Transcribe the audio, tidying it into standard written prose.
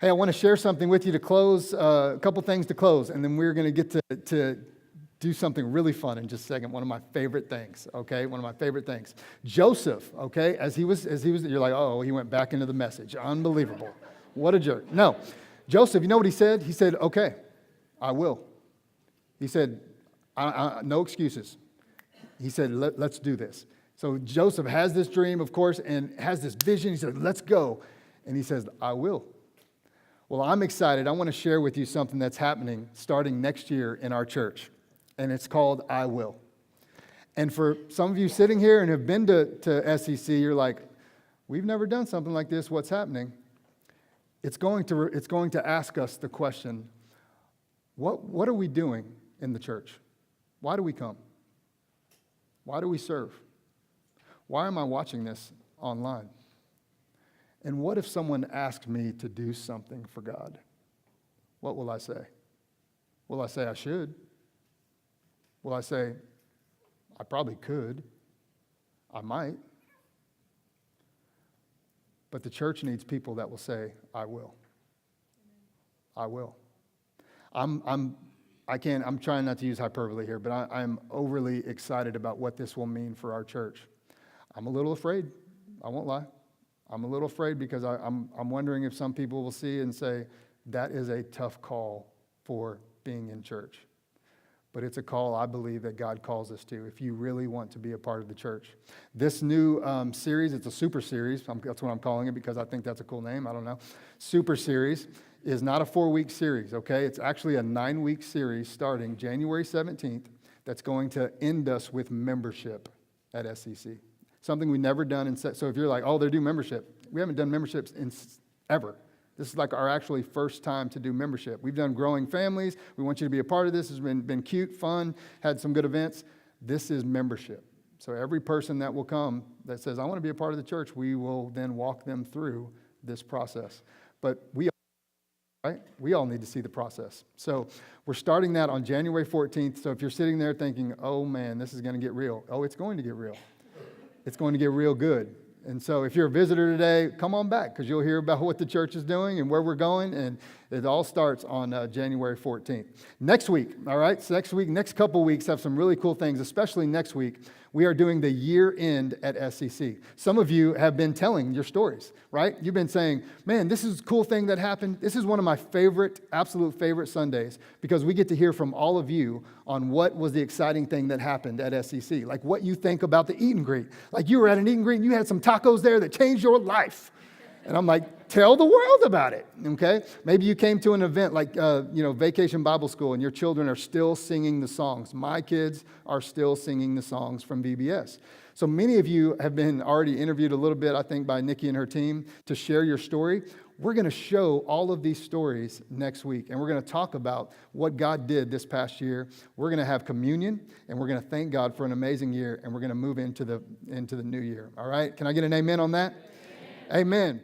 Hey, I want to share something with you to close, a couple things to close, and then we're going to get to do something really fun in just a second. One of my favorite things, okay? One of my favorite things. Joseph, okay, as he was, you're like, oh, he went back into the message. Unbelievable. What a jerk. No. Joseph, you know what he said? He said, okay, I will. He said, no excuses. He said, let's do this. So Joseph has this dream, of course, and has this vision. He said, let's go. And he says, I will. Well, I'm excited. I want to share with you something that's happening starting next year in our church, and it's called I Will. And for some of you sitting here and have been to SCC, you're like, we've never done something like this. What's happening? It's going to ask us the question, what are we doing in the church? Why do we come? Why do we serve? Why am I watching this online? And what if someone asked me to do something for God? What will I say? Will I say I should? Will I say I probably could? I might. But the church needs people that will say, I will. I will. I'm trying not to use hyperbole here, but I'm overly excited about what this will mean for our church. I'm a little afraid. I won't lie. I'm a little afraid because I'm wondering if some people will see and say, that is a tough call for being in church. But it's a call I believe that God calls us to if you really want to be a part of the church. This new series, it's a super series. That's what I'm calling it because I think that's a cool name. I don't know. Super series is not a 4-week series, okay? It's actually a 9-week series starting January 17th that's going to end us with membership at SCC. Something we've never done. So if you're like, oh, they're doing membership. We haven't done memberships in ever. This is like our actually first time to do membership. We've done growing families. We want you to be a part of this. It's been cute, fun, had some good events. This is membership. So every person that will come that says, I want to be a part of the church, we will then walk them through this process. But we all need to see the process. So we're starting that on January 14th. So if you're sitting there thinking, oh man, this is going to get real. Oh, it's going to get real. It's going to get real good. And so if you're a visitor today, come on back because you'll hear about what the church is doing and where we're going. And it all starts on January 14th. Next week, all right? So next couple weeks have some really cool things, especially next week. We are doing the year end at SCC. Some of you have been telling your stories, right? You've been saying, man, this is a cool thing that happened. This is one of my absolute favorite Sundays because we get to hear from all of you on what was the exciting thing that happened at SCC. Like what you think about the eat and greet. Like you were at an eat and greet and you had some tacos there that changed your life. And I'm like, tell the world about it, okay? Maybe you came to an event like, Vacation Bible School, and your children are still singing the songs. My kids are still singing the songs from VBS. So many of you have been already interviewed a little bit, I think, by Nikki and her team to share your story. We're going to show all of these stories next week, and we're going to talk about what God did this past year. We're going to have communion, and we're going to thank God for an amazing year, and we're going to move into the new year, all right? Can I get an amen on that? Amen.